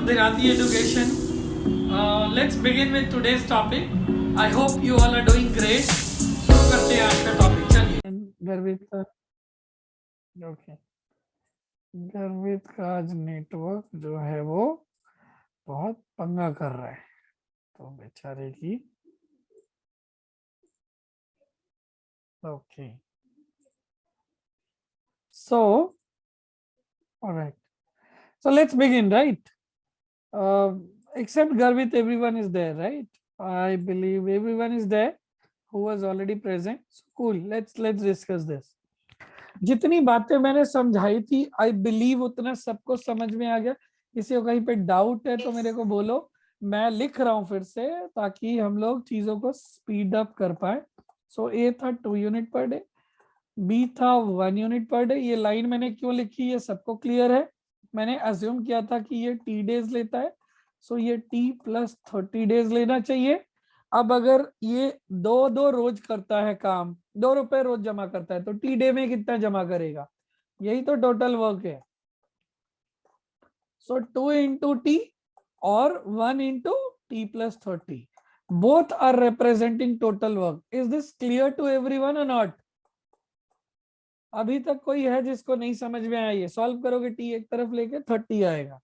Gujarati Education. Let's begin with today's topic. I hope you all are doing great. शुरू करते हैं आज का टॉपिक, चलिए। गर्वित का ओके गर्वित का आज नेटवर्क जो है वो बहुत पंगा कर रहा है, तो बेचारे की okay so all right, so let's begin, right? Except Garvit, everyone is there, right? I believe everyone is there who was already present. So cool, let's discuss this. जितनी बातें मैंने समझाई थी आई बिलीव उतना सबको समझ में आ गया। किसी को कहीं पे डाउट है तो मेरे को बोलो, मैं लिख रहा हूँ फिर से ताकि हम लोग चीजों को स्पीड अप कर पाए। सो ए था 2 यूनिट पर डे, बी था 1 यूनिट पर डे। ये लाइन मैंने क्यों लिखी ये सबको क्लियर है। मैंने अज्यूम किया था कि ये टी डेज लेता है, सो ये टी प्लस 30 डेज लेना चाहिए। अब अगर ये दो रोज करता है काम, 2 रुपए रोज जमा करता है, तो टी डे में कितना जमा करेगा, यही तो टोटल वर्क है। सो 2 इंटू टी और 1 into T plus 30, both are representing total work. Is this clear to everyone और नॉट? अभी तक कोई है जिसको नहीं समझ में आया? ये सॉल्व करोगे टी एक तरफ लेके 30 आएगा,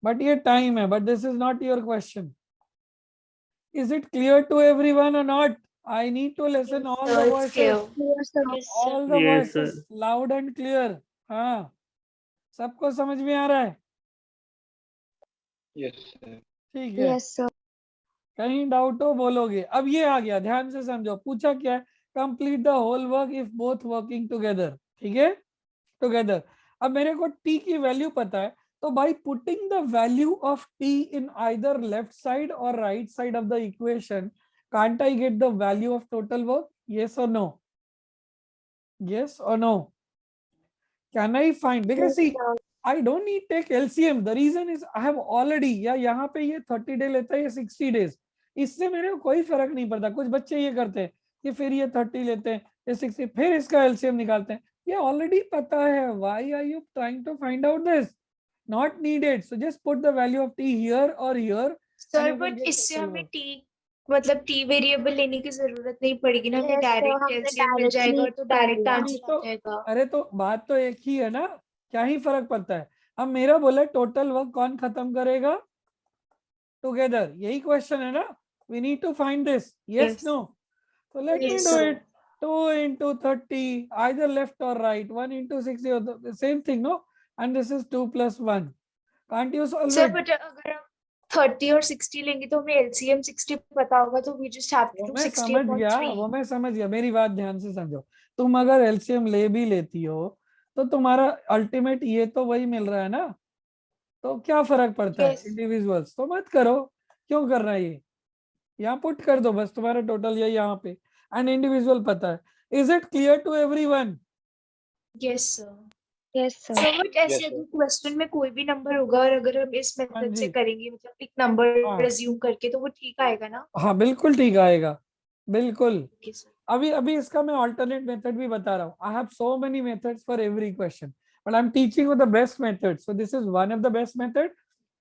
बट ये टाइम है, but this is not your question. Is it clear to everyone or not? I need to listen all the voices. All the voices loud and clear. हाँ, सबको समझ में आ रहा है? Yes, sir. ठीक है। Yes, sir. कहीं डाउट हो बोलोगे। अब ये आ गया, ध्यान से समझो। पूछा क्या है? Complete the whole work if both working together. ठीक है, टुगेदर। अब मेरे को टी की वैल्यू पता है, तो by putting the value of T in either left side और right side of the equation, can't I get the value of total work? Yes or no? Yes or no? Can I find? Because see, I don't need take LCM. The reason is I have already, या यहाँ पे ये 30 day लेता है, ये 60 days, इससे मेरे को कोई फर्क नहीं पड़ता। कुछ बच्चे ये करते हैं कि फिर ये 30 लेते हैं, ये 60, फिर इसका LCM निकालते हैं। ये ऑलरेडी पता है। Why are you trying to find out this? Not needed. So just put the value of t here or here. Sir but इससे हमें टी मतलब टी वेरिएबल लेने की जरूरत नहीं पड़ेगी ना, हमें डायरेक्ट एलसीएम मिल जाएगा और तो डायरेक्ट आंसर आ जाएगा। अरे तो बात तो एक ही है ना, क्या ही फर्क पड़ता है। अब मेरा बोला टोटल वर्क कौन खत्म करेगा? टुगेदर। यही क्वेश्चन है ना, we need to find this. Yes no? so let me do it. 2 into 30 either left or right, 1 into 60 the same thing, no? And this is 2 plus 1. Can't you solve sir it? But अगर हम 30 और 60 लेंगे तो हमें LCM 60 पता होगा, तो we just have वो टू मैं 60 समझ अपॉन गया, 3। वो मैं समझ गया। मेरी बात ध्यान से समझो। तुम अगर एलसीएम ले भी लेती हो तो तुम्हारा अल्टीमेट ये तो वही मिल रहा है ना, तो क्या फर्क पड़ता है? इंडिविजुअल्स तो मत करो। क्यों कर रहा है ये? यहाँ पुट कर दो बस, तुम्हारा टोटल ये यहाँ पे, एंड इंडिविजुअल पता है। Is it clear to everyone? Yes sir. Yes sir. So but ऐसे अगर क्वेश्चन में कोई भी नंबर होगा और अगर हम इस मेथड से करेंगे, मतलब एक नंबर अज्यूम करके, तो वो ठीक आएगा ना? हाँ बिल्कुल ठीक आएगा, बिल्कुल। अभी इसका मैं अल्टरनेट मेथड भी बता रहा हूँ। I have so many methods for every question, but I'm teaching you the best method. So this is one of the best method.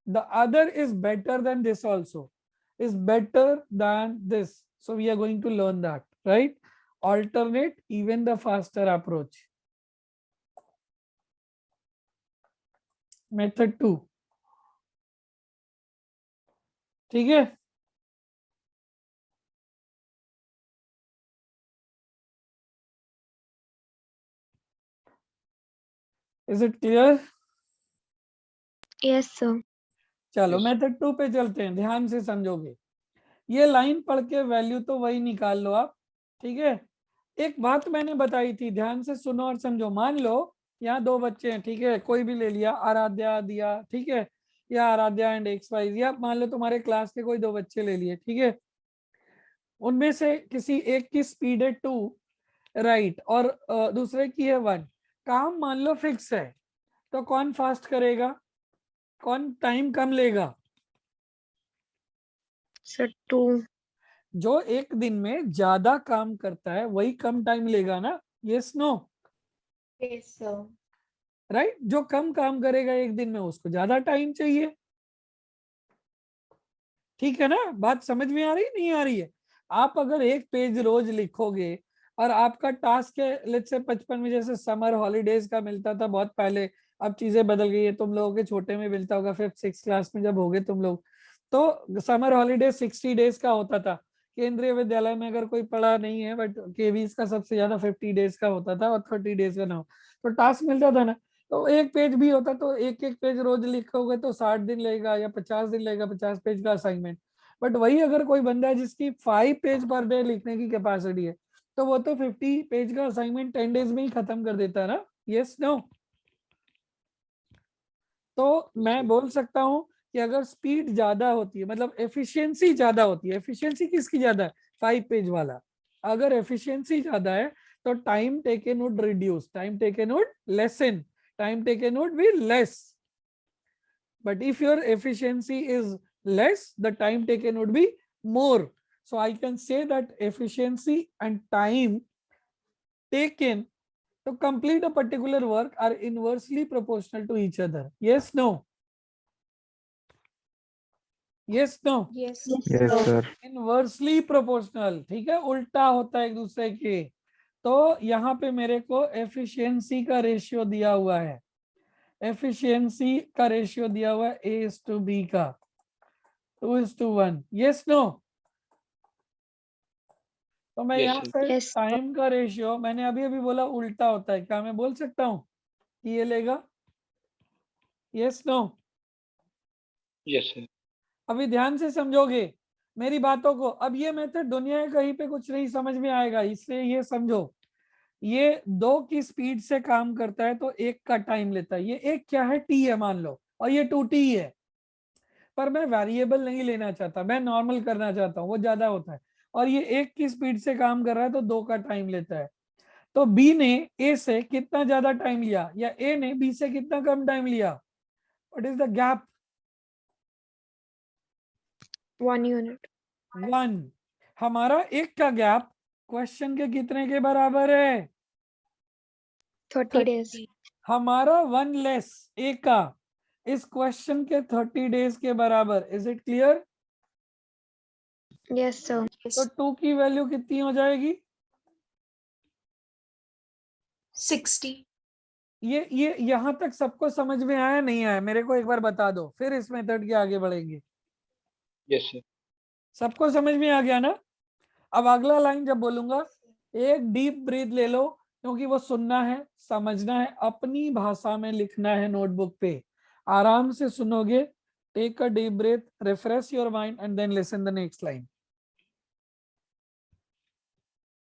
The other is better than this also. Is better than this. So we are going to learn that, right? Alternate, even the faster approach. Method 2. ठीक है? Is it clear? Yes sir. चलो method 2 पे चलते हैं। ध्यान से समझोगे, ये लाइन पढ़ के वैल्यू तो वही निकाल लो आप। ठीक है, एक बात मैंने बताई थी, ध्यान से सुनो और समझो। मान लो यहाँ 2 बच्चे हैं, ठीक है, कोई भी ले लिया, आराध्या, दिया, ठीक है, या आराध्या एंड एक्स वाई, या मान लो तुम्हारे क्लास के कोई 2 बच्चे ले लिए, ठीक है। उनमें से किसी एक की स्पीड है 2 राइट, और दूसरे की है 1। काम मान लो फिक्स है, तो कौन फास्ट करेगा, कौन टाइम कम लेगा? सर 2। जो एक दिन में ज्यादा काम करता है वही कम टाइम लेगा ना? Yes no? Yes sir. Right? जो कम काम करेगा एक दिन में उसको ज्यादा टाइम चाहिए। ठीक है ना? बात समझ में आ रही नहीं आ रही है? आप अगर एक पेज रोज लिखोगे और आपका टास्क है लेट्स से 55 में, जैसे समर हॉलीडेज का मिलता था बहुत पहले, अब चीजें बदल गई है, तुम लोगों के छोटे में मिलता होगा 5th-6th क्लास में जब होगे तुम लोग, तो समर हॉलीडे 60 डेज का होता था। केंद्रीय विद्यालय में अगर कोई पढ़ा नहीं है बट केवीज का सबसे ज्यादा 50 डेज का होता था और 30 डेज का ना हो, तो टास्क मिलता था ना, तो एक पेज भी होता तो एक एक पेज रोज लिखोगे तो 60 दिन लगेगा या 50 दिन लगेगा 50 पेज का असाइनमेंट। बट वही अगर कोई बंदा है जिसकी 5 पेज पर डे लिखने की कैपेसिटी है, तो वो तो 50 पेज का असाइनमेंट 10 डेज में ही खत्म कर देता है ना। Yes no? तो मैं बोल सकता हूं कि अगर स्पीड ज्यादा होती है, मतलब एफिशिएंसी ज्यादा होती है, एफिशिएंसी किसकी ज्यादा है? 5 पेज वाला। अगर एफिशिएंसी ज्यादा है तो time taken would reduce, time taken would lesson, time taken would be less. But if your efficiency is less, the time taken would be more. So I can say that efficiency and time taken to complete a particular work are inversely proportional to each other. Yes, no? Yes, no? Yes. Yes, sir. Inversely proportional, ठीक है, उल्टा होता है एक दूसरे के। तो यहाँ पे मेरे को एफिशिएंसी का रेशियो दिया हुआ है, एफिशिएंसी का रेशियो दिया हुआ है A/B का 2:1। Yes no? तो मैं यहाँ से टाइम का रेशियो, मैंने अभी अभी बोला उल्टा होता है, क्या मैं बोल सकता हूँ कि ये लेगा? Yes no? Yes, sir. अभी ध्यान से समझोगे मेरी बातों को। अब ये मेथड दुनिया के कहीं पे कुछ नहीं समझ में आएगा, इसलिए ये समझो, ये 2 की स्पीड से काम करता है तो 1 का टाइम लेता है। ये 1 क्या है? T है मान लो, और ये 2T है, पर मैं वेरिएबल नहीं लेना चाहता, मैं नॉर्मल करना चाहता हूँ, वो ज्यादा होता है। और ये 1 की स्पीड से काम कर रहा है तो 2 का टाइम लेता है। तो बी ने ए से कितना ज्यादा टाइम लिया या ए ने बी से कितना कम टाइम लिया? What is the gap? 1 unit. 1। हमारा 1 का गैप क्वेश्चन के कितने के बराबर है? 30 days. हमारा 1 लेस ए का इस क्वेश्चन के 30 डेज के बराबर। Is it clear? Yes, sir. तो 2 की वैल्यू कितनी हो जाएगी? 60. ये यहां तक सबको समझ में आया नहीं आया? मेरे को एक बार बता दो, फिर इस मेथड के आगे बढ़ेंगे। Yes, sir. सबको समझ में आ गया ना? अब अगला लाइन जब बोलूंगा, एक डीप ब्रीथ ले लो, क्योंकि वो सुनना है, समझना है, अपनी भाषा में लिखना है नोटबुक पे। आराम से सुनोगे, take a deep breath, refresh your mind and then listen the next line.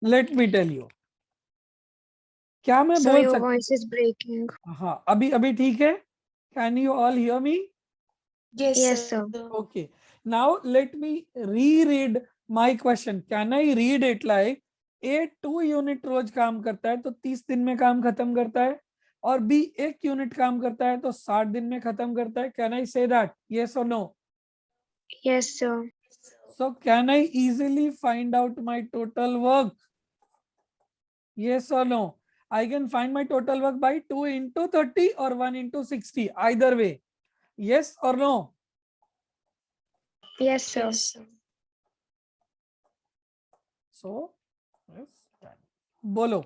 Let me tell you, क्या मैं So बोल your सकता? voice is breaking. हाँ, अभी अभी ठीक है? Can you all hear me? Yes, sir. Okay, now let me reread my question. Can I read it like A 2 unit रोज काम करता है तो 30 दिन में काम खत्म करता है, और B 1 यूनिट काम करता है तो 60 दिन में खत्म करता है? Can I say that? Yes or no? Yes, sir. So can I easily find out my total work? Yes or no? I can find my total work by 2 into 30 or 1 into 60, either way. Yes or no? Yes, sir. So बोलो,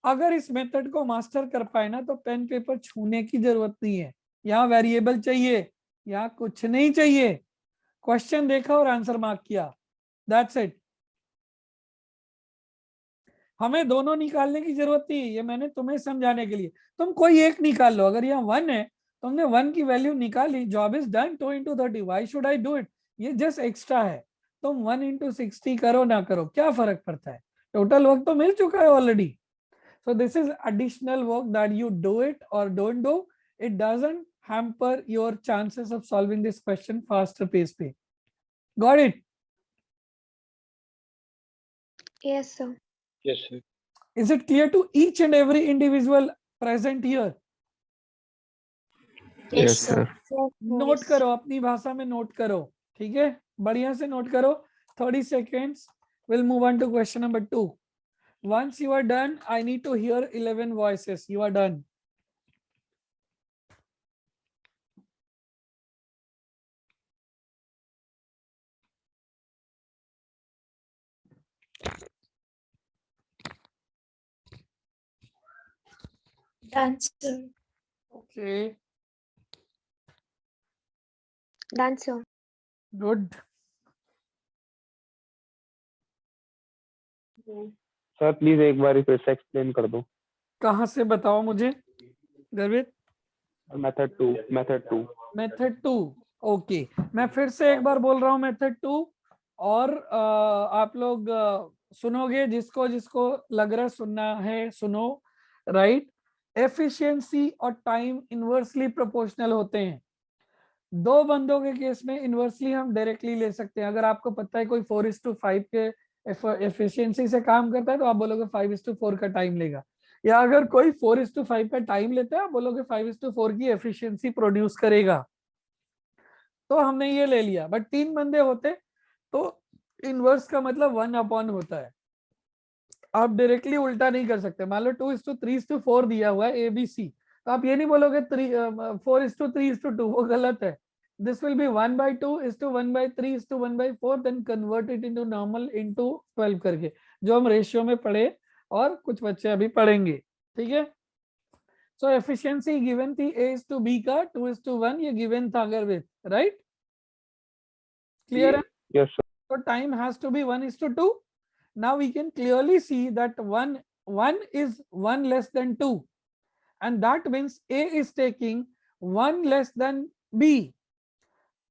अगर इस method को master कर पाए ना तो pen paper छूने की जरूरत नहीं है। यहाँ वेरिएबल चाहिए, यहाँ कुछ नहीं चाहिए, क्वेश्चन देखा और आंसर मार्क किया, दैट्स इट। हमें दोनों निकालने की जरूरत नहीं है, ये मैंने तुम्हें समझाने के लिए। तुम कोई एक निकाल लो, अगर यहाँ 1 है, तुमने 1 की वैल्यू निकाली, job is done. 2 into 30, why should I do it? ये जस्ट एक्स्ट्रा है। तुम 1 into 60 करो ना करो, क्या फर्क पड़ता है? टोटल वर्क तो मिल चुका है already. So this is additional work that you do it or don't do. It doesn't hamper your chances of solving this question faster pace पे. Got it? Yes, sir. Yes, sir. Is it clear to each and every individual present here? Yes, sir. Note करो, अपनी भाषा में note करो, ठीक है? बढ़िया से नोट करो। 30 seconds. We'll move on to question number 2. Once you are done, I need to hear 11 voices. You are done. Done, sir. Okay Done, sir. Good. Sir please एक बार फिर से एक्सप्लेन कर दो. कहाँ से बताओ मुझे गर्वित. Method to. मेथड 2. ओके मैं फिर से एक बार बोल रहा हूँ मेथड 2 और आप लोग सुनोगे, जिसको जिसको लग रहा है सुनना है सुनो. राइट. एफिशिएंसी और टाइम इनवर्सली प्रोपोर्शनल होते हैं. दो बंदों के केस में इनवर्सली हम डायरेक्टली ले सकते हैं. अगर आपको पता है कोई 4:5 के एफिशिएंसी से काम करता है तो आप बोलोगे 5:4 का टाइम लेगा. या अगर कोई 4:5 का टाइम लेता है आप बोलोगे 5:4 की एफिशिएंसी प्रोड्यूस करेगा. तो हमने ये ले लिया. बट 3 बंदे होते तो इनवर्स का मतलब 1 होता है. आप डायरेक्टली उल्टा नहीं कर सकते. मान लो 2:3:4 दिया हुआ है ABC, तो आप ये नहीं बोलोगे 4:3:2, वो गलत है. This will be 1/2:1/3:1/4, then convert it into normal into 12 करके, जो हम रेशियो में पढ़े और कुछ बच्चे अभी पढ़ेंगे. ठीक है. सो एफिशिएंसी गिवन थी A:B का 2:1, ये गिवन था गर्वित. राइट. क्लियर है. Yes sir. So time has to be 1:2. Now we can clearly see that 1 is 1 less than 2, and that means A is taking 1 less than B.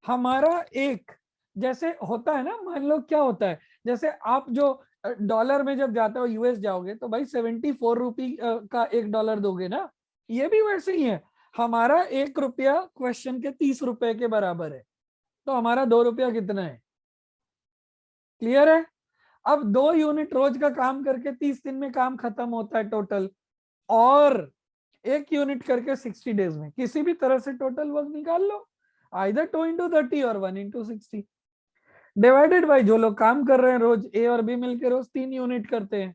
हमारा एक जैसे होता है ना, मान लो क्या होता है, जैसे आप जो डॉलर में जब जाते हो US जाओगे तो भाई 74 रुपी का $1 दोगे ना. ये भी वैसे ही है. हमारा ₹1 क्वेश्चन के 30 रुपए के बराबर है, तो हमारा ₹2 कितना है. क्लियर है. अब 2 यूनिट रोज का काम करके 30 दिन में काम खत्म होता है टोटल, और 1 यूनिट करके 60 डेज में. किसी भी तरह से टोटल वर्क निकाल लो, आइदर 2 × 30 और 1 × 60 डिवाइडेड बाय जो लोग काम कर रहे हैं रोज A और B मिलकर रोज 3 यूनिट करते हैं,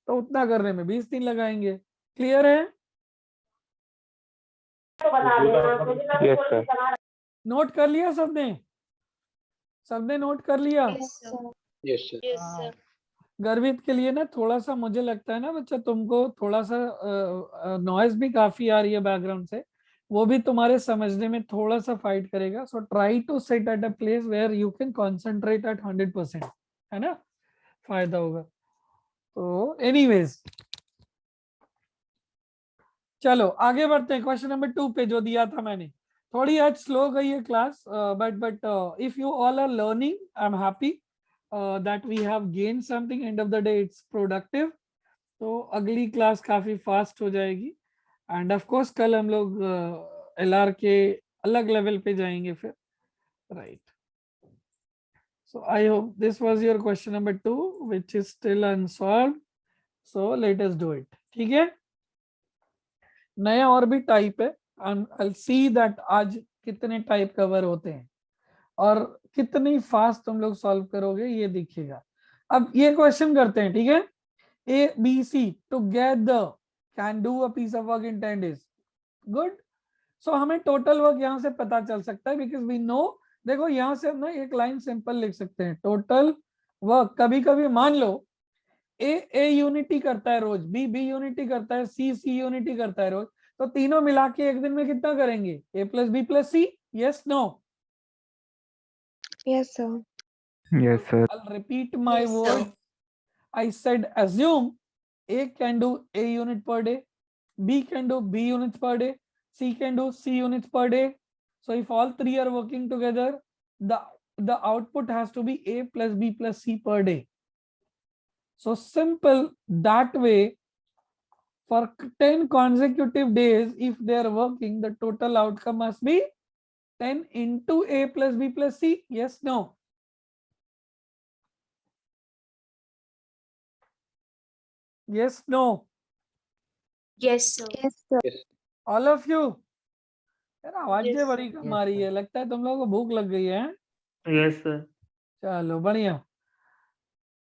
तो उतना करने में 20 दिन लगाएंगे. क्लियर है. Yes sir. नोट कर लिया सबने. सबने नोट कर लिया. Yes, sir. Yes, sir. Yes, sir. गर्वित के लिए ना थोड़ा सा मुझे लगता है ना बच्चा, तुमको थोड़ा सा नॉइज भी काफी आ रही है बैकग्राउंड से, वो भी तुम्हारे समझने में थोड़ा सा फाइट करेगा. So try to sit at a place where you can concentrate at 100%, है ना, फायदा होगा. तो एनीवेज चलो आगे बढ़ते हैं. क्वेश्चन नंबर 2 पे जो दिया था मैंने, थोड़ी आज स्लो गई है class, but if you all are learning I am happy that we have gained something. End of the day it's productive. तो अगली क्लास काफी फास्ट हो जाएगी. एंड ऑफ कोर्स कल हम लोग LR के अलग लेवल पे जाएंगे फिर. Right. So I hope this was your question number 2 which is still unsolved. So let us do it. ठीक है. नया और भी टाइप है. I'll see that आज कितने टाइप कवर होते हैं और कितनी फास्ट तुम लोग सॉल्व करोगे ये दिखेगा. अब ये क्वेश्चन करते हैं. ठीक है. ABC together can do a piece of work in 10 days. Good. So हमें टोटल वर्क यहाँ से पता चल सकता है बिकॉज वी नो. देखो यहाँ से हम ना एक लाइन सिंपल लिख सकते हैं. टोटल वर्क, कभी कभी मान लो A यूनिटी करता है रोज, B यूनिटी करता है, C यूनिटी करता है रोज, तो तीनों मिला के एक दिन में कितना करेंगे? A + B + C. Yes no. Yes, sir. Yes sir. I'll repeat my Yes, sir. word. I said assume A can do A unit per day, B can do B units per day, C can do C units per day. So if all three are working together, the output has to be A + B + C per day. So simple that way. For 10 consecutive days, if they are working, the total outcome must be 10 into A + B + C. Yes, no. Yes, no. Yes, sir. Yes, sir. All of you. यार आवाजें Yes, बड़ी कम आ रही है, लगता है तुम लोगों को भूख लग गई है. Yes sir. चलो बढ़िया.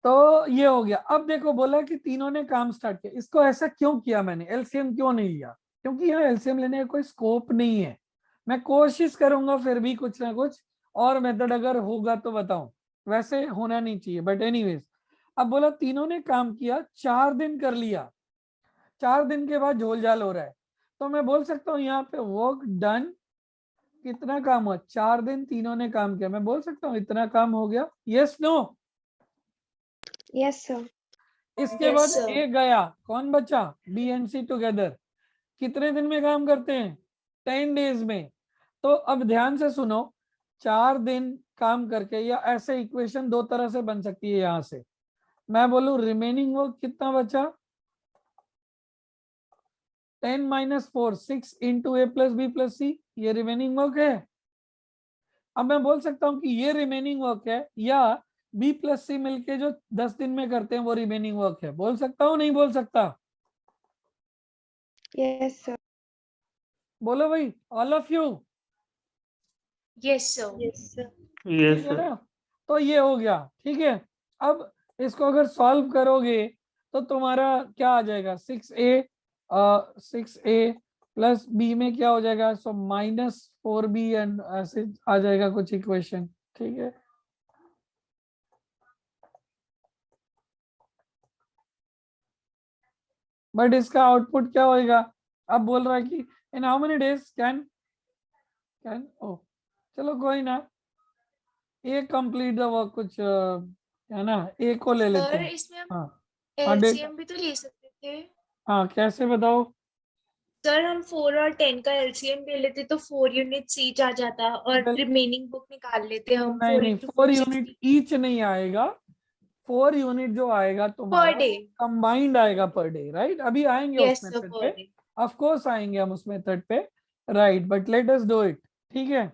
तो ये हो गया. अब देखो बोला कि तीनों ने काम स्टार्ट किया. इसको ऐसा क्यों किया मैंने, एलसीएम क्यों नहीं लिया? क्योंकि यहाँ एलसीएम लेने का कोई स्कोप नहीं है. मैं कोशिश करूंगा फिर भी कुछ ना कुछ और मेथड अगर होगा तो बताऊं, वैसे होना नहीं चाहिए बट एनीवेज. अब बोला तीनों ने काम किया, 4 दिन कर लिया. 4 दिन के बाद झोल झाल हो रहा है, तो मैं बोल सकता हूँ यहाँ पे वर्क डन कितना काम हुआ, 4 दिन तीनों ने काम किया, मैं बोल सकता हूँ इतना काम हो गया, यस नो। Yes, sir. इसके Yes, बाद sir. ए गया, कौन बचा, बी एंड सी टुगेदर, कितने दिन में काम करते हैं, 10 डेज में। तो अब ध्यान से सुनो, 4 दिन काम करके, या ऐसे इक्वेशन दो तरह से बन सकती है। यहां से मैं बोलूं रिमेनिंग वर्क कितना बचा, 10 - 4 6 इंटू ए प्लस बी प्लस सी, ये रिमेनिंग वर्क है। अब मैं बोल सकता हूं कि ये रिमेनिंग वर्क है, या बी प्लस सी मिलके जो 10 दिन में करते हैं वो रिमेनिंग वर्क है। बोल सकता हूँ नहीं बोल सकता, Yes, sir. बोलो भाई all of you. Yes, sir. Yes, ठीक है sir. ना, तो ये हो गया। ठीक है, अब इसको अगर सॉल्व करोगे तो तुम्हारा क्या आ जाएगा, 6a प्लस बी में क्या हो जाएगा, सो -4b एंड ऐसे आ जाएगा कुछ इक्वेशन। ठीक है, बट इसका आउटपुट क्या होएगा, अब बोल रहा है कि in how many days can ओ, चलो कोई ना, ए कंप्लीट द वर्क, कुछ है ना, ए को ले लेते सर हैं। इसमें हम हाँ हाँ LCM भी तो ले सकते थे। हाँ कैसे बताओ, सर हम 4 और 10 का LCM ले लेते तो 4 यूनिट ईच आ जाता और Well, रिमेनिंग बुक निकाल लेते हम। नहीं 4 नहीं, into 4 4 यूनिट 60 ईच नहीं आएगा, 4 यूनिट जो आएगा पर तुम्हारा डे। कंबाइंड आएगा पर डे, राइट। अभी आएंगे उस यस सर, मेथड पर पे, डे। ऑफ कोर्स आएंगे हम उस मेथड पे, right, but let us do it. ठीक है,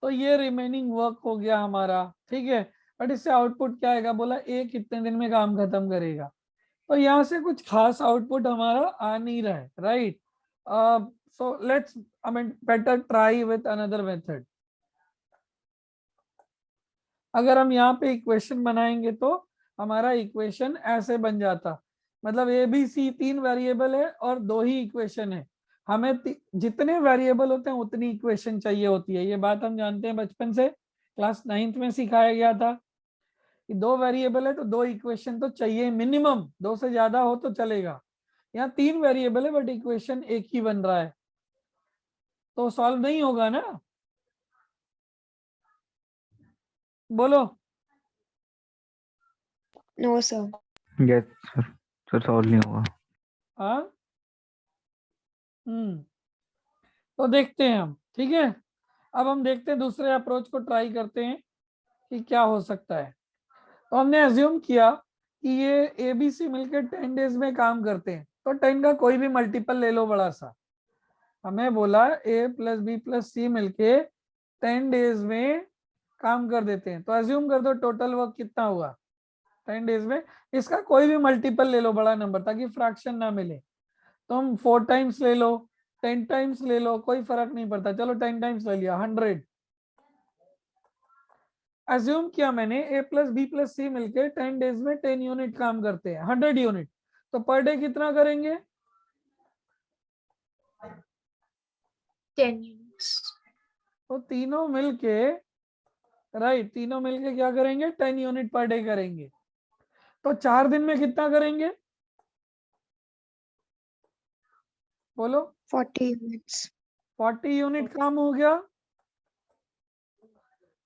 तो ये रिमेनिंग वर्क हो गया हमारा। ठीक है, बट इससे आउटपुट क्या आएगा, बोला ए कितने दिन में काम खत्म करेगा, तो यहाँ से कुछ खास आउटपुट हमारा आ नहीं रहा है, right. So let's I mean better try with another method. अगर हम यहाँ पे इक्वेशन बनाएंगे तो हमारा इक्वेशन ऐसे बन जाता, मतलब ए बी सी 3 वेरिएबल है और 2 ही इक्वेशन है। हमें जितने वेरिएबल होते हैं उतनी इक्वेशन चाहिए होती है, ये बात हम जानते हैं बचपन से, क्लास 9th में सिखाया गया था कि 2 वेरिएबल है तो 2 इक्वेशन तो चाहिए मिनिमम, 2 से ज्यादा हो तो चलेगा। यहाँ 3 वेरिएबल है बट इक्वेशन एक ही बन रहा है, तो सॉल्व नहीं होगा ना, बोलो। No, sir. Yes sir, sir solve नहीं होगा। हाँ तो देखते हैं हम। ठीक है, अब हम देखते हैं दूसरे अप्रोच को ट्राई करते हैं कि क्या हो सकता है। तो हमने एज्यूम किया कि ये ए बी सी मिलकर 10 डेज में काम करते हैं, तो 10 का कोई भी मल्टीपल ले लो बड़ा सा। हमें बोला ए प्लस बी प्लस सी मिलके 10 डेज में काम कर देते हैं, तो एज्यूम कर दो टोटल वर्क कितना हुआ 10 डेज में। इसका कोई भी मल्टीपल ले लो बड़ा नंबर, ताकि फ्रैक्शन ना मिले। तो हम 4 टाइम्स ले लो, 10 टाइम्स ले लो, कोई फर्क नहीं पड़ता, चलो 10 टाइम्स ले लिया, 100। एज्यूम किया मैंने ए प्लस बी प्लस सी मिलके 10 डेज में 10 यूनिट काम करते हैं, 100 यूनिट, तो पर डे कितना करेंगे, 10 यूनिट्स। तो तीनों मिलके, राइट, तीनों मिलके क्या करेंगे, 10 यूनिट पर डे करेंगे। तो 4 दिन में कितना करेंगे, बोलो। 40 units. 40 यूनिट काम हो गया,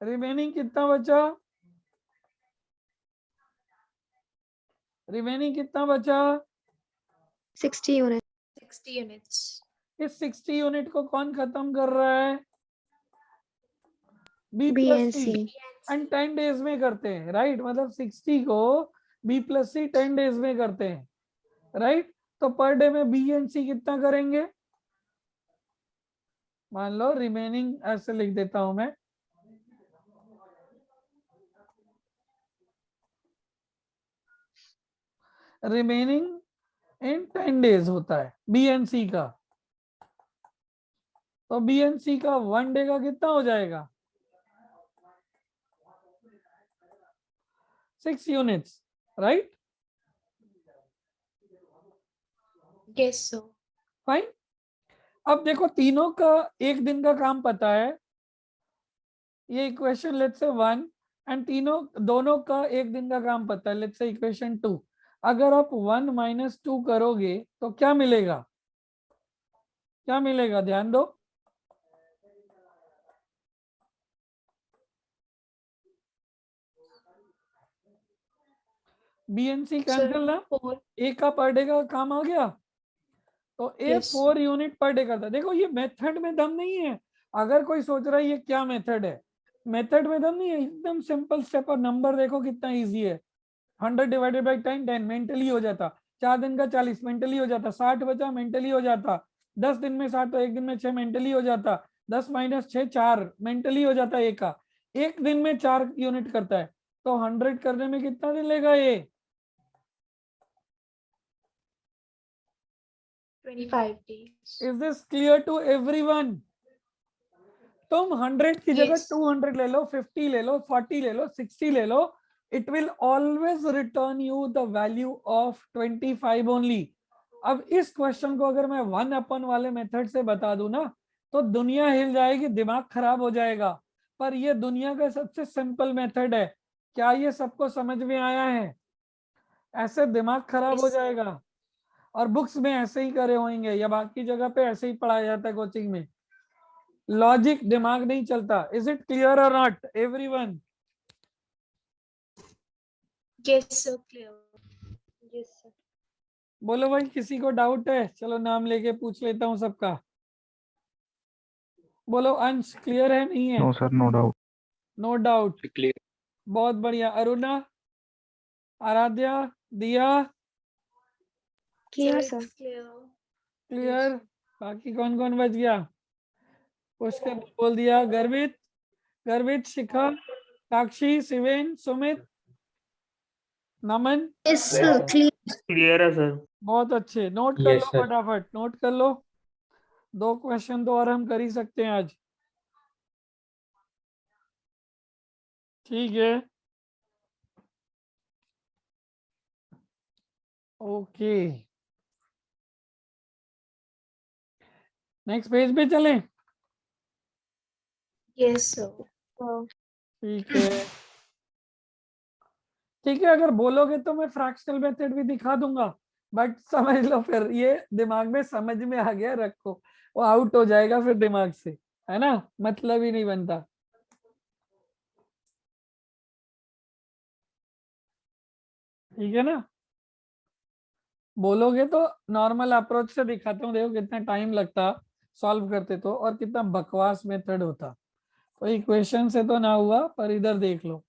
रिमेनिंग कितना बचा, रिमेनिंग कितना बचा, 60 units. 60 यूनिट्स। इस 60 यूनिट को कौन खत्म कर रहा है, B B plus and C, C. And 10 days में करते हैं, राइट, मतलब 60 को बी प्लस सी 10 डेज में करते हैं, राइट। तो पर डे में बी एंड सी कितना करेंगे, मान लो रिमेनिंग ऐसे लिख देता हूं मैं, रिमेनिंग इन 10 डेज होता है बी एंड सी का, तो बी एंड सी का 1 डे का कितना हो जाएगा, 6 units, right. Yes sir. Fine, अब देखो तीनों का एक दिन का काम पता है, ये इक्वेशन लेट्स से 1, एंड दोनों का एक दिन का काम पता है, लेट्स से इक्वेशन 2। अगर आप 1 माइनस 2 करोगे तो क्या मिलेगा? क्या मिलेगा? ध्यान दो। बीएनसी कैंसिल ना, 4 ए का पर डे का काम आ गया, तो ए Yes. 4 यूनिट पर डे करता है। देखो ये मेथड में दम नहीं है। अगर कोई सोच रहा है ये क्या मेथड है, मेथड में दम नहीं है, एकदम सिंपल स्टेप। और नंबर देखो कितना इजी है। 100 डिवाइडेड बाई 10 10 मेंटली हो जाता। 4 दिन का 40 मेंटली हो जाता। 60 बचा मेंटली हो जाता। 10 दिन में 60 तो एक दिन में 6 मेंटली हो जाता। 10 माइनस 6 4 मेंटली हो जाता। ए का एक दिन में 4 यूनिट करता है, तो 100 करने में कितना दिन लेगा ये? 25 days. Is this clear to everyone? तुम 100 की जगह Yes. 200 ले लो, 50 ले लो, 40 ले लो, 60 ले लो, it will always return you the value of 25 only. अब इस क्वेश्चन को अगर मैं 1 अपन वाले मेथड से बता दूं ना, तो दुनिया हिल जाएगी, दिमाग खराब हो जाएगा। पर ये दुनिया का सबसे सिंपल मेथड है। क्या ये सबको समझ में आया है? ऐसे दिमाग खराब हो Yes. जाएगा। और बुक्स में ऐसे ही करे होंगे या बाकी जगह पे ऐसे ही पढ़ाया जाता है कोचिंग में। लॉजिक दिमाग नहीं चलता। इज इट क्लियर और not everyone? Yes, sir. Clear. Yes, sir. बोलो भाई, किसी को डाउट है? चलो नाम लेके पूछ लेता हूँ सबका। बोलो अंश, क्लियर है नहीं है? No sir, no doubt. No doubt. Clear. बहुत बढ़िया। अरुणा, आराध्या, दिया, Clear, Sir, sir. it's clear. Clear. बाकी कौन कौन बच गया? पुष्कर बोल दिया। गर्वित, गर्वित, शिखा, साक्षी, शिवेन, सुमित, नमन। Yes, sir. क्लियर है सर। बहुत अच्छे। नोट कर Yes, लो sir. फटाफट, नोट कर लो। 2 क्वेश्चन तो और हम कर ही सकते हैं आज। ठीक है, ओके। नेक्स्ट पेज पे चलें। Yes, sir. ठीक है, ठीक है। अगर बोलोगे तो मैं फ्रैक्शनल मेथड भी दिखा दूंगा, बट समझ लो फिर ये दिमाग में समझ में आ गया, रखो। वो आउट हो जाएगा फिर दिमाग से, है ना? मतलब ही नहीं बनता। ठीक है ना? बोलोगे तो नॉर्मल अप्रोच से दिखाता हूँ। देखो कितना टाइम लगता सॉल्व करते तो, और कितना बकवास मेथड होता। तो इक्वेशन से तो ना हुआ, पर इधर देख लो।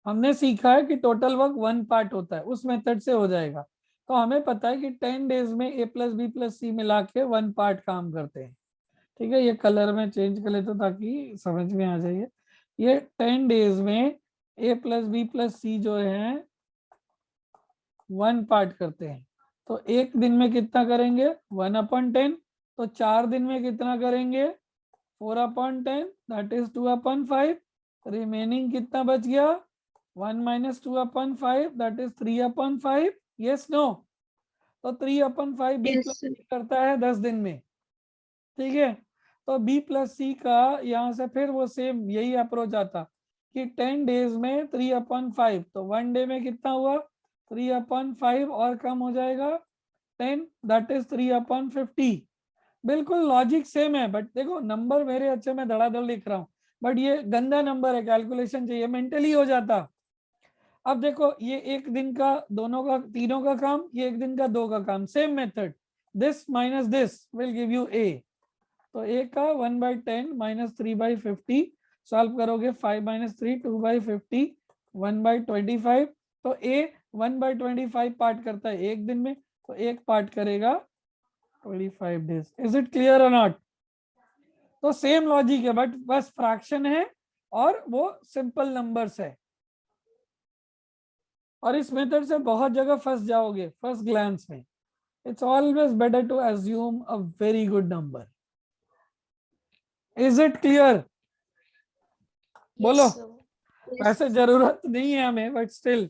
हमने सीखा है कि टोटल वर्क 1 पार्ट होता है, उस मेथड से हो जाएगा। तो हमें पता है कि 10 डेज में a प्लस बी प्लस सी मिला के 1 पार्ट काम करते हैं। ठीक है, ये कलर में चेंज कर लेते ताकि समझ में आ जाए। ये 10 डेज में a प्लस बी प्लस सी जो है 1 पार्ट करते हैं। तो एक दिन में कितना करेंगे? 1/10। तो 4 दिन में कितना करेंगे? 4/10, दैट इज 2/5। रिमेनिंग कितना बच गया? 1 minus 2/5, that is 3/5। Yes no? तो 3/5 B Yes, plus sir. C करता है 10 दिन में। ठीक है, तो बी प्लस सी का यहाँ से फिर वो सेम यही अप्रोच आता कि 10 डेज में 3/5। तो 1 डे में कितना हुआ? 3/5 और कम हो जाएगा 10, दैट इज 3/50। बिल्कुल लॉजिक सेम है, बट देखो नंबर मेरे अच्छे, मैं धड़ाधड़ लिख रहा हूँ, बट ये गंदा नंबर है, कैलकुलेशन चाहिए, मेंटली हो जाता। अब देखो ये एक दिन का दोनों का तीनों का काम, ये एक दिन का 2 का काम, same method. This minus this will give you A. तो ए का 1/10 माइनस 3/50 सॉल्व करोगे, 5 माइनस 3 2/50 1/25। तो ए 1/25 पार्ट करता है एक दिन में, तो एक पार्ट करेगा 25 डेज। इज इट क्लियर और नॉट? तो सेम लॉजिक है, बट बस फ्रैक्शन है और वो सिंपल नंबर्स है। और इस मेथड से बहुत जगह फंस जाओगे फर्स्ट ग्लांस में। It's always better to assume a very good number. Is it clear? बोलो। Yes, sir. वैसे जरूरत नहीं है हमें, बट स्टिल।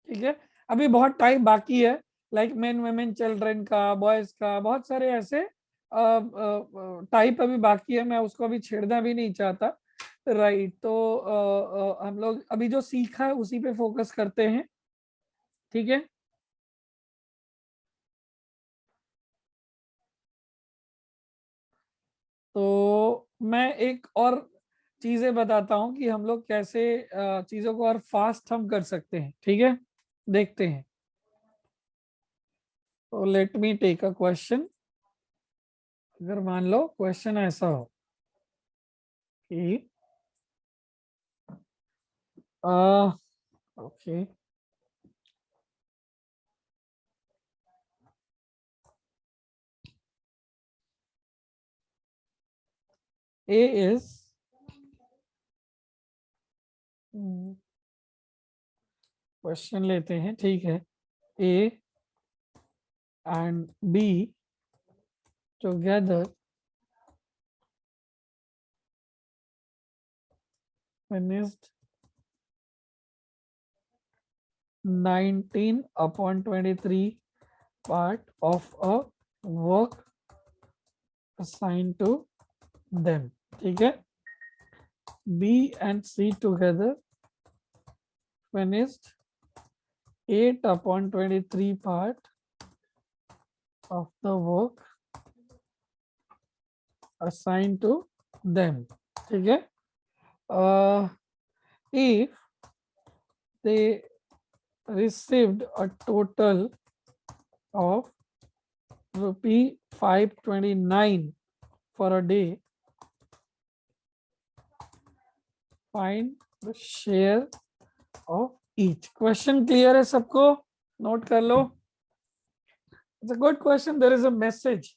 ठीक है, अभी बहुत टाइम बाकी है। लाइक मेन वुमेन चिल्ड्रन का, बॉयज का, बहुत सारे ऐसे टाइप अभी बाकी है, मैं उसको अभी छेड़ना भी नहीं चाहता, राइट। तो हम लोग अभी जो सीखा है उसी पे फोकस करते हैं, ठीक है। तो मैं एक और चीजें बताता हूं कि हम लोग कैसे चीजों को और फास्ट हम कर सकते हैं, ठीक है। देखते हैं। तो let me take a question. अगर मान लो क्वेश्चन ऐसा हो कि ओके, A is क्वेश्चन लेते हैं, ठीक है। A and B together finished 19/23 part of a work assigned to them, ठीक है। B and C together finished 8/23 part of the work assigned to them, ठीक है। If they received a total of ₹529 for a day, find the share of each. Question clear है सबको? नोट कर लो। It's a good question. There is a message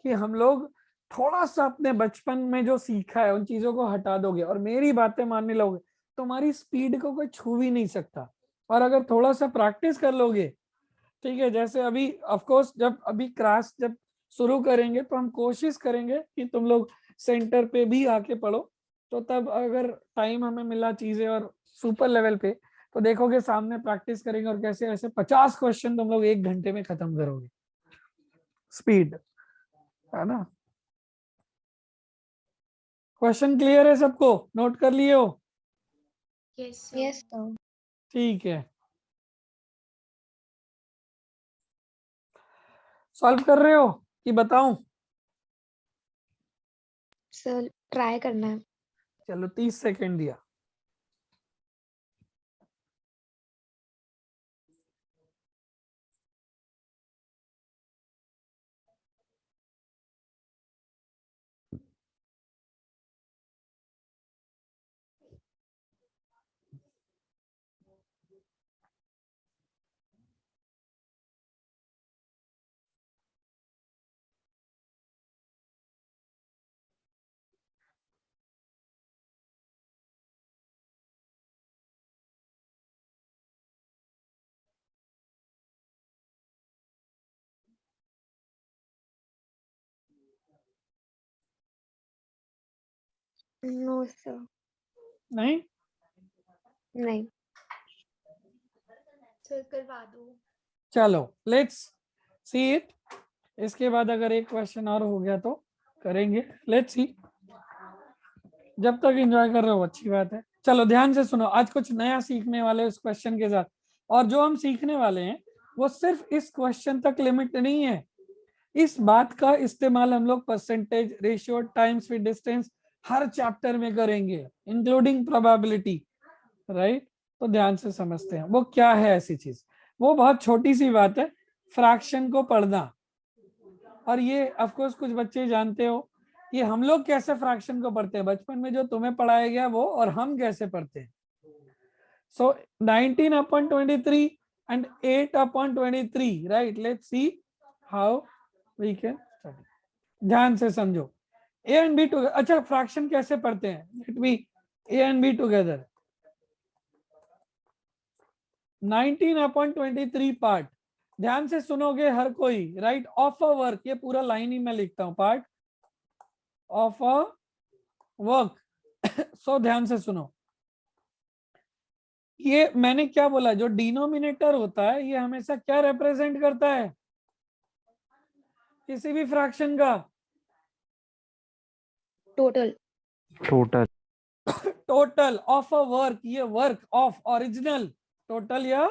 कि हम लोग थोड़ा सा अपने बचपन में जो सीखा है उन चीजों को हटा दोगे और मेरी बातें मानने लोगे, तुम्हारी स्पीड को कोई छू भी नहीं सकता। और अगर थोड़ा सा प्रैक्टिस कर लोगे, ठीक है, जैसे अभी ऑफ कोर्स जब अभी क्लास जब शुरू करेंगे तो हम कोशिश करेंगे कि तुम लोग सेंटर पे भी आके पढ़ो, तो तब अगर टाइम हमें मिला चीजें और सुपर लेवल पे, तो देखोगे सामने प्रैक्टिस करेंगे और कैसे ऐसे 50 क्वेश्चन तुम लोग 1 घंटे में खत्म करोगे। स्पीड है ना। क्वेश्चन क्लियर है सबको? नोट कर लिए हो? Yes Yes, sir. ठीक है। सॉल्व कर रहे हो कि बताऊं? Sir, try करना है। चलो 30 सेकेंड दिया। No, sir. नहीं नहीं। सर करवा दो। चलो लेट्स सी इट। इसके बाद अगर एक क्वेश्चन और हो गया तो करेंगे। Let's see. जब तक एंजॉय कर रहे हो अच्छी बात है। चलो ध्यान से सुनो, आज कुछ नया सीखने वाले इस क्वेश्चन के साथ, और जो हम सीखने वाले हैं वो सिर्फ इस क्वेश्चन तक लिमिट नहीं है। इस बात का इस्तेमाल हम लोग percentage, ratio, times with distance her chapter में करेंगे, इंक्लूडिंग प्रोबेबिलिटी, राइट। तो ध्यान से समझते हैं वो क्या है ऐसी चीज। वो बहुत छोटी सी बात है, फ्रैक्शन को पढ़ना। और ये ऑफ कोर्स कुछ बच्चे जानते हो कि हम लोग कैसे फ्रैक्शन को पढ़ते हैं, बचपन में जो तुम्हें पढ़ाया गया वो, और हम कैसे पढ़ते हैं। सो 19/23 and 8/23, right? Let's see how we can study. ध्यान से समझो। A and B together. अच्छा, फ्रैक्शन कैसे पढ़ते हैं? Let me A and B together. 19/23 part. ध्यान से सुनोगे हर कोई, राइट। ऑफ अ वर्क, ये पूरा लाइन ही मैं लिखता हूं, पार्ट ऑफ अ वर्क। सो ध्यान से सुनो। ये मैंने क्या बोला, जो डिनोमिनेटर होता है ये हमेशा क्या रिप्रेजेंट करता है किसी भी फ्रैक्शन का? Total total total of a work, ये वर्क ऑफ ओरिजिनल, टोटल या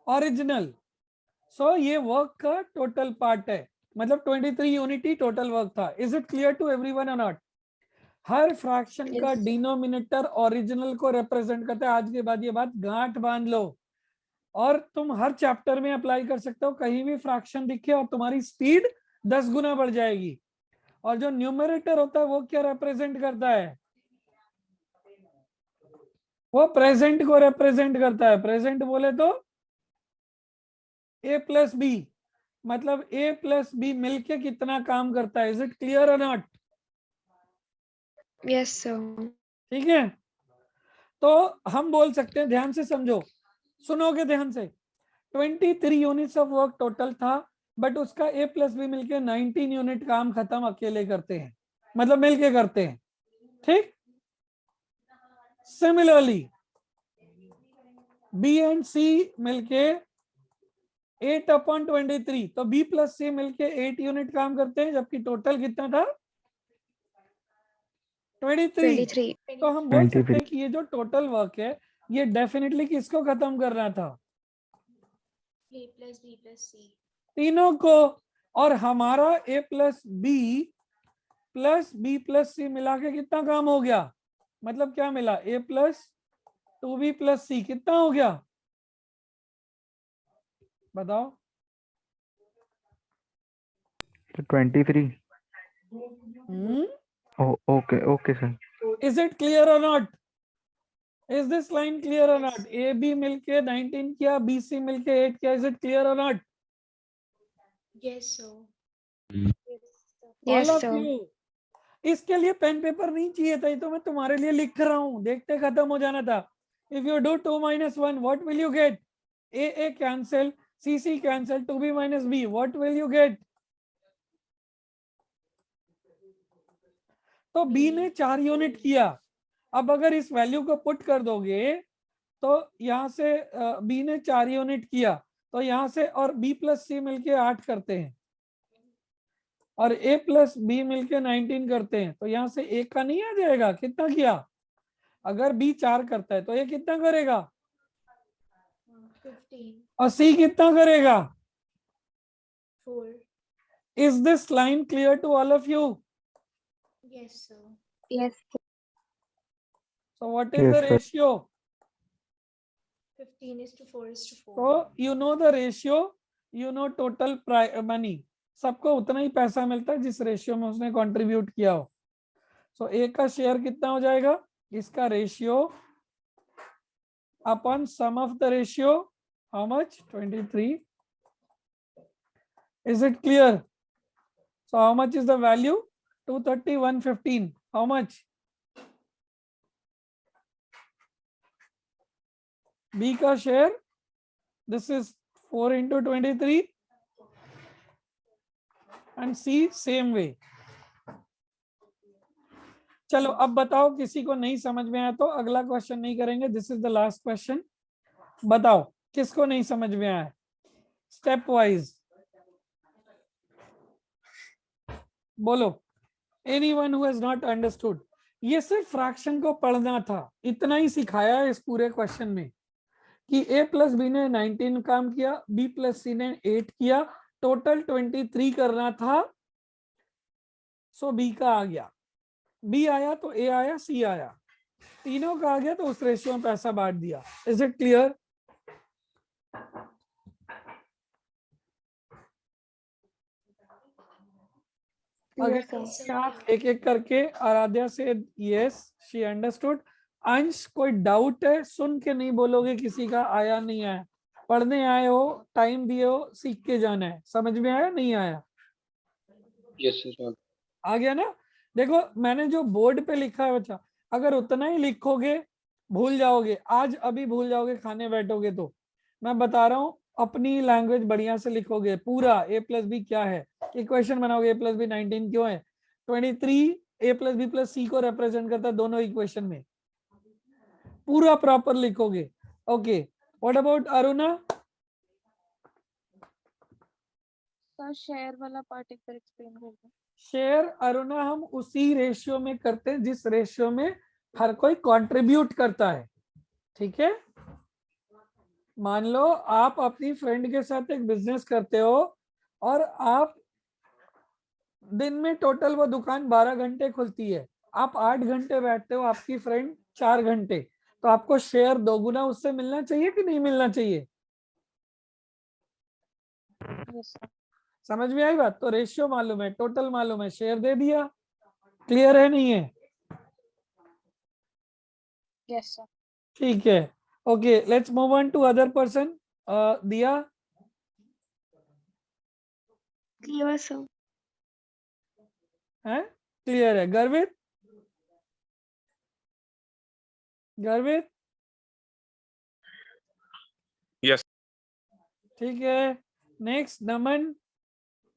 ओरिजिनल। सो ये वर्क का टोटल पार्ट है, मतलब 23 यूनिट ही टोटल वर्क था। Is it clear to everyone और नॉट? हर फ्रैक्शन का Yes. डिनोमिनेटर ओरिजिनल को रिप्रेजेंट करता है। आज के बाद ये बात गांठ बांध लो, और तुम हर चैप्टर में अप्लाई कर सकते हो। कहीं भी फ्रैक्शन दिखे और तुम्हारी स्पीड 10 गुना बढ़ जाएगी। और जो न्यूमरेटर होता है वो क्या रिप्रेजेंट करता है? वो प्रेजेंट को रिप्रेजेंट करता है। प्रेजेंट बोले तो a प्लस बी, मतलब a प्लस बी मिलके कितना काम करता है। इज इट क्लियर और नॉट? Yes sir. ठीक है, तो हम बोल सकते हैं, ध्यान से समझो, सुनोगे ध्यान से। 23 यूनिट्स ऑफ वर्क टोटल था, बट उसका a प्लस बी मिलके 19 यूनिट काम खत्म अकेले करते हैं, मतलब मिलके करते हैं। ठीक, सिमिलरली b एंड c मिलके 8/23, तो b प्लस c मिलके 8 यूनिट काम करते हैं, जबकि टोटल कितना था? 23। 23 तो हम बोल सकते 23 हैं कि ये जो टोटल वर्क है ये डेफिनेटली किसको खत्म करना था? A plus B plus C. तीनों को। और हमारा a प्लस बी प्लस सी मिला के कितना काम हो गया? मतलब क्या मिला? a प्लस 2b प्लस सी कितना हो गया बताओ? 23। Hmm, okay okay sir. Is it clear और नॉट? इज दिस लाइन क्लियर और नॉट? ए बी मिलके 19 किया, बी सी मिलके 8 किया। इज इट क्लियर और नॉट? Yes, sir. All yes of sir. You. इसके लिए पेन पेपर नहीं चाहिए था, ये तो मैं तुम्हारे लिए लिख रहा हूं, देखते खत्म हो जाना था। If you do 2 - 1 what will you get? A cancel, C cancel, 2b - b, what will you get? तो b ने 4 यूनिट किया। अब अगर इस वैल्यू को पुट कर दोगे तो यहां से b ने 4 यूनिट किया, तो यहां से और b प्लस सी मिलके 8 करते हैं, और a प्लस बी मिलके 19 करते हैं। तो यहां से एक का नहीं आ जाएगा? कितना किया? अगर b 4 करता है तो ये कितना करेगा? 15. और c कितना करेगा? 4. Is this line clear to all of you? Yes, sir. Yes so what is Yes, the sir. Ratio? 15:4:4. तो you know the ratio, you know total money. सबको उतना ही पैसा मिलता है जिस रेशियो में उसने कंट्रीब्यूट किया हो। सो ए का शेयर कितना हो जाएगा? इसका ratio upon sum of the ratio, how much? 23। Is it clear? So how much is the value? 230/115। How much? B का share, this is 4 × 23, and C same way. चलो अब बताओ, किसी को नहीं समझ में आया तो अगला क्वेश्चन नहीं करेंगे। This is the last question. बताओ किसको नहीं समझ में आया? स्टेप वाइज बोलो। Anyone who has not understood? ये सिर्फ फ्रैक्शन को पढ़ना था, इतना ही सिखाया है इस पूरे क्वेश्चन में कि a प्लस बी ने 19 काम किया, b प्लस सी ने 8 किया, टोटल 23 करना था। सो b का आ गया, b आया तो a आया, c आया, तीनों का आ गया तो उस रेशियो में पैसा बांट दिया। Is it clear? यस आप एक एक करके आराध्या से यस शी अंडरस्टूड। अंश कोई डाउट है? सुन के नहीं बोलोगे किसी का आया नहीं आया। पढ़ने आए हो, टाइम दिए हो, सीख के जाना है। समझ में आया नहीं आया? Yes, sir. आ गया ना? देखो मैंने जो बोर्ड पे लिखा है बच्चा, अगर उतना ही लिखोगे भूल जाओगे, आज अभी भूल जाओगे, खाने बैठोगे तो। मैं बता रहा हूँ अपनी लैंग्वेज बढ़िया से लिखोगे पूरा। a प्लस बी क्या है, इक्वेशन बनाओगे। a प्लस बी 19 क्यों है? 23 a प्लस बी प्लस सी को रिप्रेजेंट करता है दोनों इक्वेशन में। पूरा प्रॉपर लिखोगे। Okay, what about Aruna? Sir share वाला पार्ट एक बार एक्सप्लेन कर दो। शेयर अरुणा हम उसी रेशियो में करते हैं जिस रेशियो में हर कोई कंट्रीब्यूट करता है, ठीक है। मान लो आप अपनी फ्रेंड के साथ एक बिजनेस करते हो और आप दिन में टोटल वो दुकान 12 घंटे खुलती है, आप 8 घंटे बैठते हो, आपकी फ्रेंड 4 घंटे, तो आपको शेयर दोगुना उससे मिलना चाहिए कि नहीं मिलना चाहिए? Yes sir. समझ में आई बात? तो रेशियो मालूम है, टोटल मालूम है, शेयर दे दिया। क्लियर है नहीं है? Yes sir. ठीक है, okay, let's move on to other person. दिया? Clear sir. है क्लियर है? गर्वित? गर्वित? Yes. ठीक है, नेक्स्ट नमन,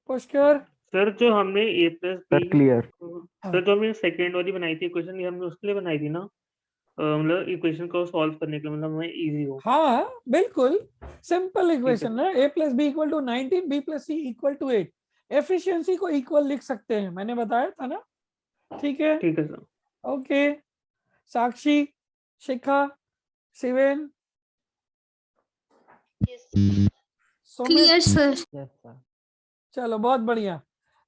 पुष्कर। सर जो हमने ए प्लस सर क्लियर। सर जो हमने सेकेंड वाली बनाई थी इक्वेशन, ये हमने उसके लिए बनाई थी ना, मतलब इक्वेशन को सॉल्व करने के लिए, मतलब हमें इजी हो। हाँ बिल्कुल, सिंपल इक्वेशन है, a plus B equal to 19, b plus C equal to 8। Efficiency को इक्वल लिख सकते हैं, मैंने बताया था ना, ठीक है। ठीक है सर। ओके, साक्षी, शिखा, शिवेन, क्लियर सर। चलो बहुत बढ़िया,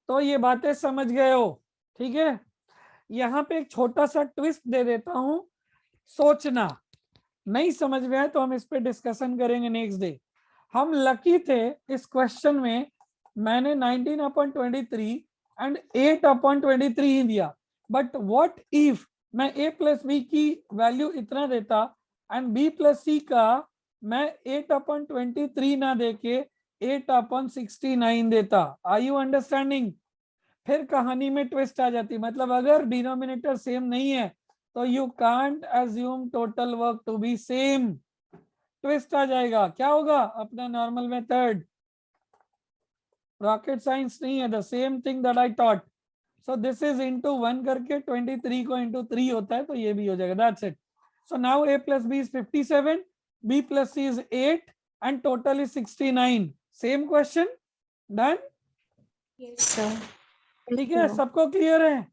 तो ये बातें समझ गए हो, ठीक है। यहाँ पे एक छोटा सा ट्विस्ट दे देता हूं, सोचना, नहीं समझ में आए तो हम इस पे डिस्कशन करेंगे नेक्स्ट डे। हम लकी थे इस क्वेश्चन में, मैंने 19/23 एंड 8/23 ही दिया, बट व्हाट इफ मैं a प्लस बी की वैल्यू इतना देता एंड b प्लस सी का मैं 8/23 ना देके 8/69 देता। Are you understanding? फिर कहानी में ट्विस्ट आ जाती, मतलब अगर डिनोमिनेटर सेम नहीं है तो you can't assume total work to be same, twist आ जाएगा। क्या होगा? अपना नॉर्मल मेथड, रॉकेट साइंस नहीं है, the same thing that I taught. So this is into 1 करके 23 को इनटू 3 होता है, तो ये भी हो जाएगा, that's it. So now a plus B is 57, b plus C is 8 and total is 69। Same question, done? Yes sir. ठीक है, सबको क्लियर है?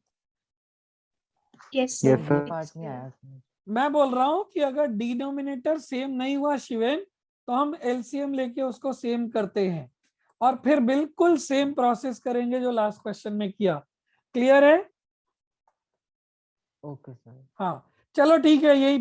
Yes yes sir. सर। मैं बोल रहा हूं कि अगर डिनोमिनेटर सेम नहीं हुआ शिवेन, तो हम एलसीएम लेके उसको सेम करते हैं और फिर बिल्कुल सेम प्रोसेस करेंगे जो लास्ट क्वेश्चन में किया। क्लियर है? Okay sir. हाँ चलो ठीक है, यही